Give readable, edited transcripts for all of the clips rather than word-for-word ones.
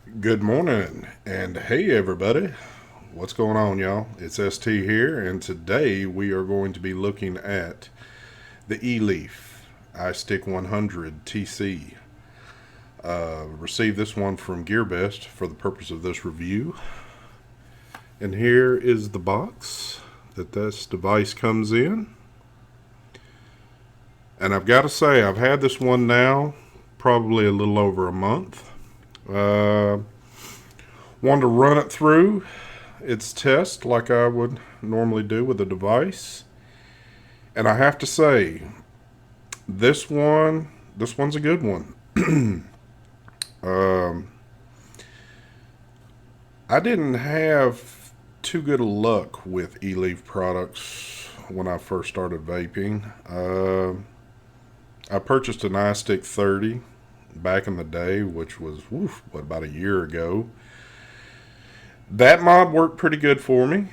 Good morning, and hey everybody, what's going on, y'all? It's ST here, and today we are going to be looking at the Eleaf Istick 100 TC. Received this one from GearBest for the purpose of this review, and here is the box that this device comes in. And I've got to say, I've had this one now probably a little over a month. Wanted to run it through its test like I would normally do with a device. And I have to say, this one's a good one. um, I didn't have too good of luck with Eleaf products when I first started vaping. I purchased an iStick 30 back in the day, which was about a year ago. That mod worked pretty good for me.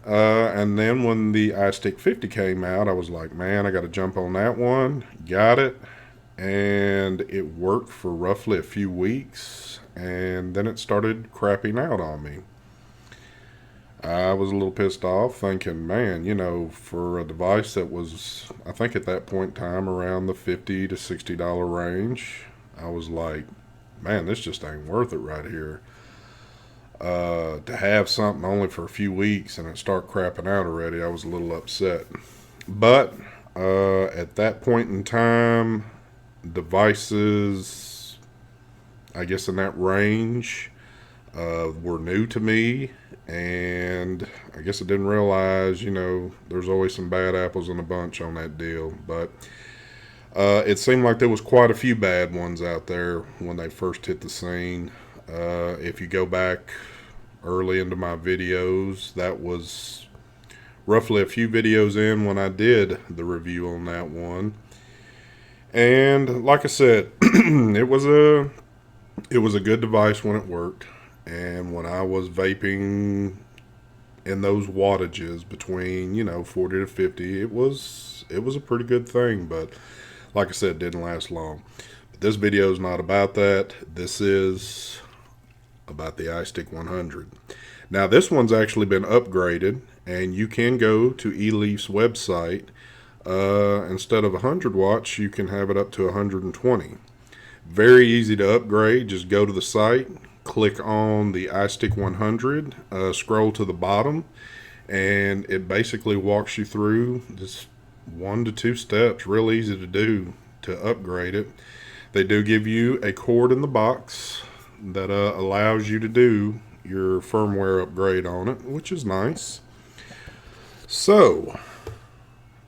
And then when the iStick 50 came out, I was like, man, I got to jump on that one. Got it. And it worked for roughly a few weeks. And then it started crapping out on me. I was a little pissed off, thinking, man, for a device that was, I think at that point in time, around the $50 to $60 range, I was like, man, this just ain't worth it right here. To have something only for a few weeks and it start crapping out already, I was a little upset. But at that point in time, devices, I guess in that range, were new to me, and I guess I didn't realize, there's always some bad apples in a bunch on that deal. But it seemed like there was quite a few bad ones out there when they first hit the scene. If you go back early into my videos, that was roughly a few videos in when I did the review on that one. And like I said, it was a good device when it worked. And when I was vaping in those wattages between 40 to 50, it was a pretty good thing. But like I said, it didn't last long. But this video is not about that. This is about the iStick 100. Now this one's actually been upgraded, and you can go to Eleaf's website. Instead of 100 watts, you can have it up to 120. Very easy to upgrade. Just go to the site, click on the iStick 100, scroll to the bottom, and it basically walks you through just 1 to 2 steps. Real easy to do to upgrade it. They do give you a cord in the box that allows you to do your firmware upgrade on it, which is nice. So,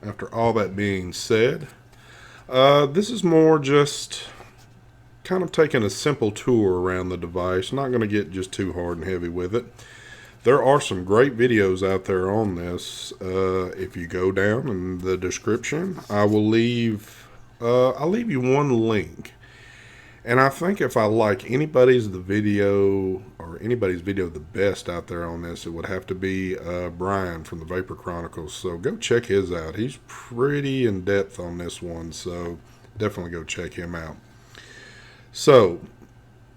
after all that being said, this is more just kind of taking a simple tour around the device. Not going to get just too hard and heavy with it. There are some great videos out there on this. If you go down in the description, I'll leave you one link. And I think if I like anybody's video the best out there on this, it would have to be Brian from the Vapor Chronicles. So go check his out. He's pretty in depth on this one, so definitely go check him out. So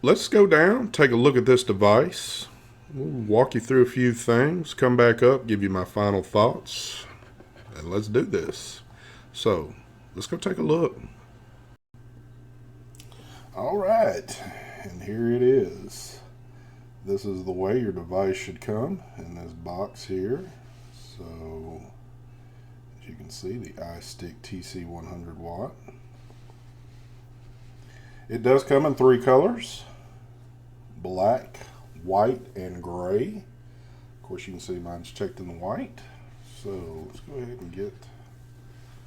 let's go down, take a look at this device. We'll walk you through a few things, come back up, give you my final thoughts, and let's do this. So let's go take a look. All right, and here it is. This is the way your device should come in this box here. So, as you can see, the iStick TC 100 watt. It does come in 3 colors: black, white, and gray. Of course, you can see mine's checked in the white. So let's go ahead and get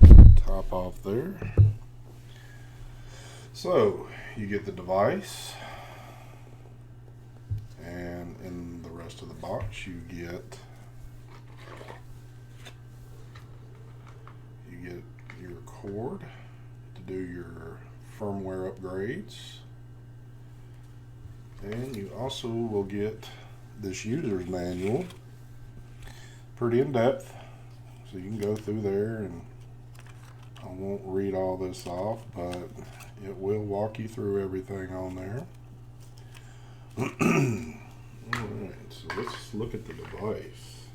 the top off there. So you get the device, and in the rest of the box you get your cord to do your firmware upgrades, and you also will get this user's manual, pretty in depth, so you can go through there, and I won't read all this off, but it will walk you through everything on there. Alright, so let's look at the device.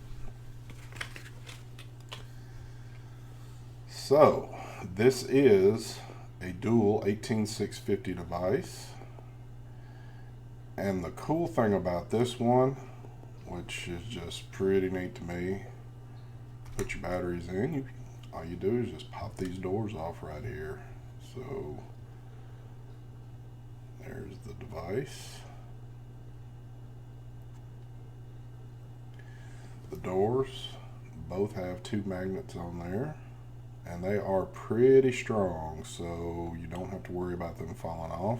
So, this is a dual 18650 device. And the cool thing about this one, which is just pretty neat to me, put your batteries in, all you do is just pop these doors off right here. So there's the device. The doors both have 2 magnets on there, and they are pretty strong, so you don't have to worry about them falling off.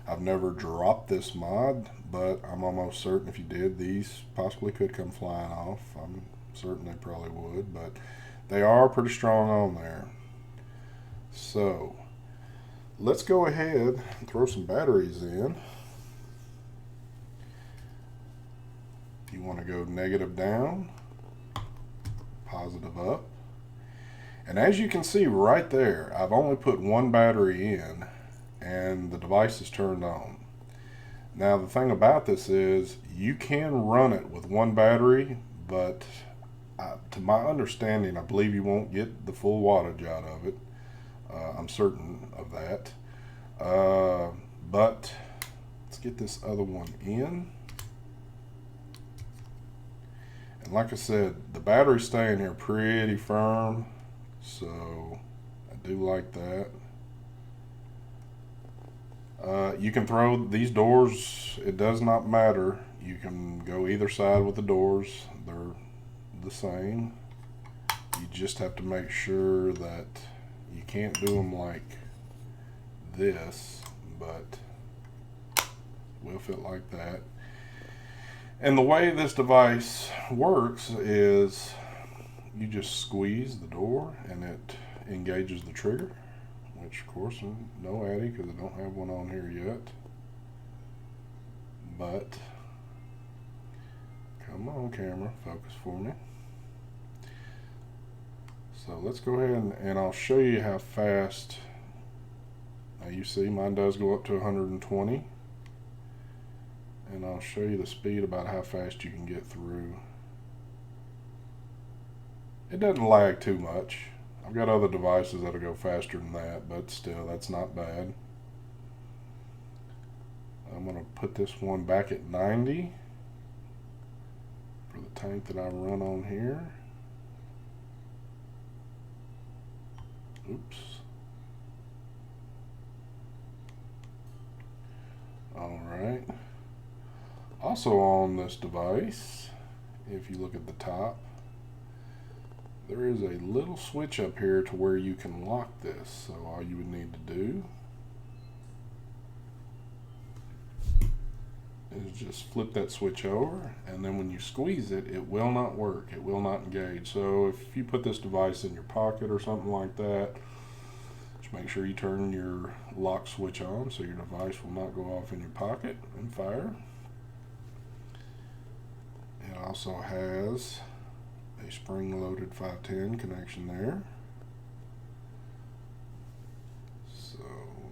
I've never dropped this mod, but I'm almost certain if you did, these possibly could come flying off. I'm certain they probably would, but they are pretty strong on there. So let's go ahead and throw some batteries in. You want to go negative down, positive up. And as you can see right there, I've only put 1 battery in and the device is turned on. Now the thing about this is you can run it with 1 battery, but to my understanding, I believe you won't get the full wattage out of it. I'm certain of that. But let's get this other one in. And like I said, the battery's staying here pretty firm, so I do like that. You can throw these doors, it does not matter. You can go either side with the doors, they're the same. You just have to make sure that you can't do them like this, but will fit like that. And the way this device works is you just squeeze the door and it engages the trigger, which of course no Addy because I don't have one on here yet. But come on camera, focus for me. So let's go ahead and I'll show you how fast. Now you see mine does go up to 120. And I'll show you the speed about how fast you can get through. It doesn't lag too much. I've got other devices that'll go faster than that, but still, that's not bad. I'm going to put this one back at 90 for the tank that I run on here. Oops. All right. Also on this device, if you look at the top, there is a little switch up here to where you can lock this. So all you would need to do is just flip that switch over, and then when you squeeze it, it will not work. It will not engage. So if you put this device in your pocket or something like that, just make sure you turn your lock switch on so your device will not go off in your pocket and fire. It also has a spring-loaded 510 connection there. So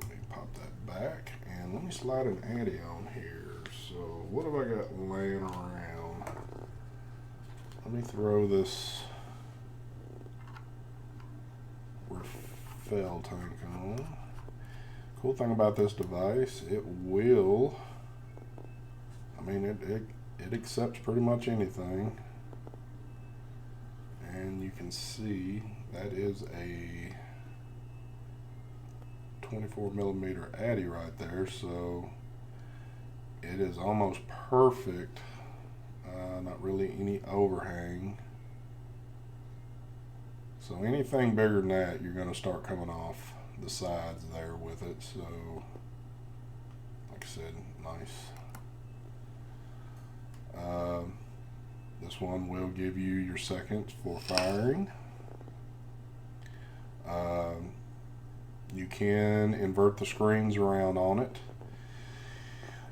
let me pop that back and let me slide an Addy on here. So what have I got laying around? Let me throw this refill tank on. Cool thing about this device, it will, it accepts pretty much anything. And you can see that is a 24mm Addy right there, so it is almost perfect. Not really any overhang. So anything bigger than that, you're going to start coming off the sides there with it. So, like I said, nice. This one will give you your seconds for firing. You can invert the screens around on it.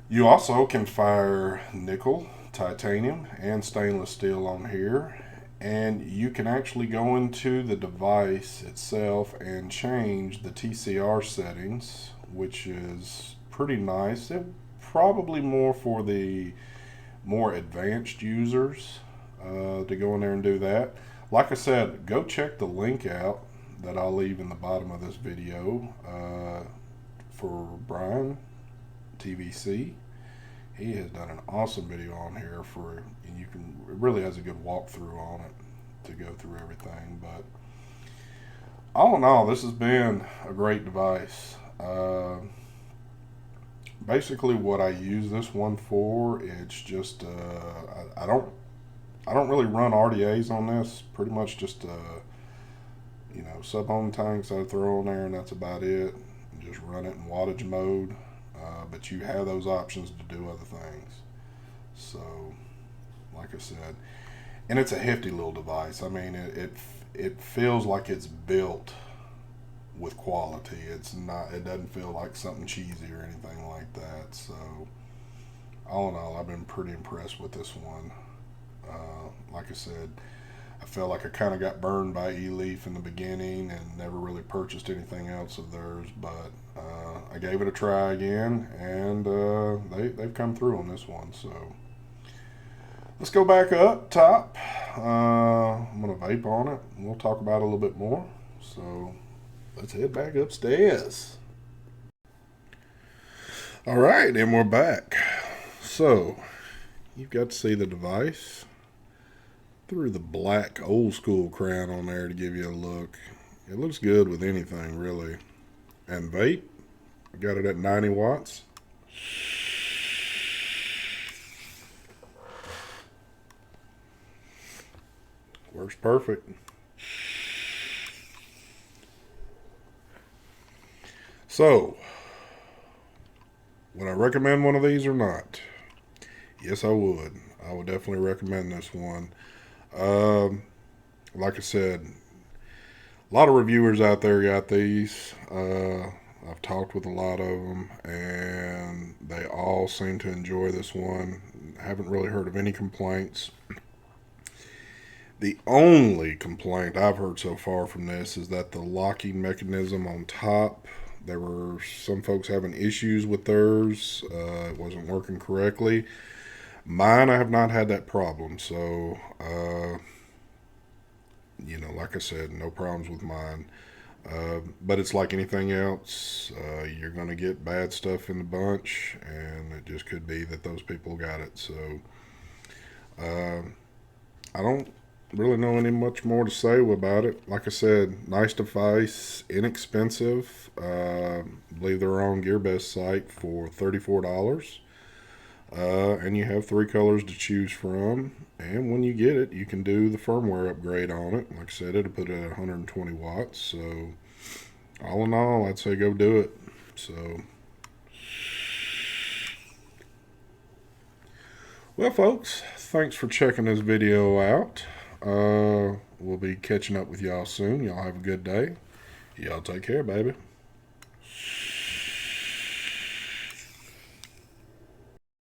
You also can fire nickel, titanium, and stainless steel on here. And you can actually go into the device itself and change the TCR settings, which is pretty nice. It probably more for the more advanced users to go in there and do that. Like I said, go check the link out that I'll leave in the bottom of this video for Brian TVC. He has done an awesome video on here and it really has a good walkthrough on it to go through everything. But all in all, this has been a great device. Basically, what I use this one for, it's just I don't really run RDAs on this. Pretty much just sub-ohm tanks I throw on there, and that's about it. And just run it in wattage mode. But you have those options to do other things. So, like I said, and it's a hefty little device. I mean, it feels like it's built with quality. It doesn't feel like something cheesy or anything like that. So, all in all, I've been pretty impressed with this one. Like I said, I felt like I kind of got burned by Eleaf in the beginning and never really purchased anything else of theirs, but I gave it a try again, and they've come through on this one. So let's go back up top. I'm going to vape on it, and we'll talk about it a little bit more. So let's head back upstairs. All right, and we're back. So you've got to see the device. Threw the black old school crown on there to give you a look. It looks good with anything, really. And vape, I got it at 90 watts. Works perfect. So, would I recommend one of these or not? Yes, I would. I would definitely recommend this one. Like I said, a lot of reviewers out there got these. I've talked with a lot of them, and they all seem to enjoy this one. Haven't really heard of any complaints. The only complaint I've heard so far from this is that the locking mechanism on top, there were some folks having issues with theirs. It wasn't working correctly. Mine, I have not had that problem, so, like I said, no problems with mine. But it's like anything else. You're going to get bad stuff in the bunch, and it just could be that those people got it. So, I don't really know any much more to say about it. Like I said, nice device, inexpensive. I believe they're on GearBest site for $34. And you have 3 colors to choose from, and when you get it, you can do the firmware upgrade on it. Like I said, it'll put it at 120 watts. So all in all, I'd say go do it. So, well, folks, thanks for checking this video out. We'll be catching up with y'all soon. Y'all have a good day. Y'all take care, baby.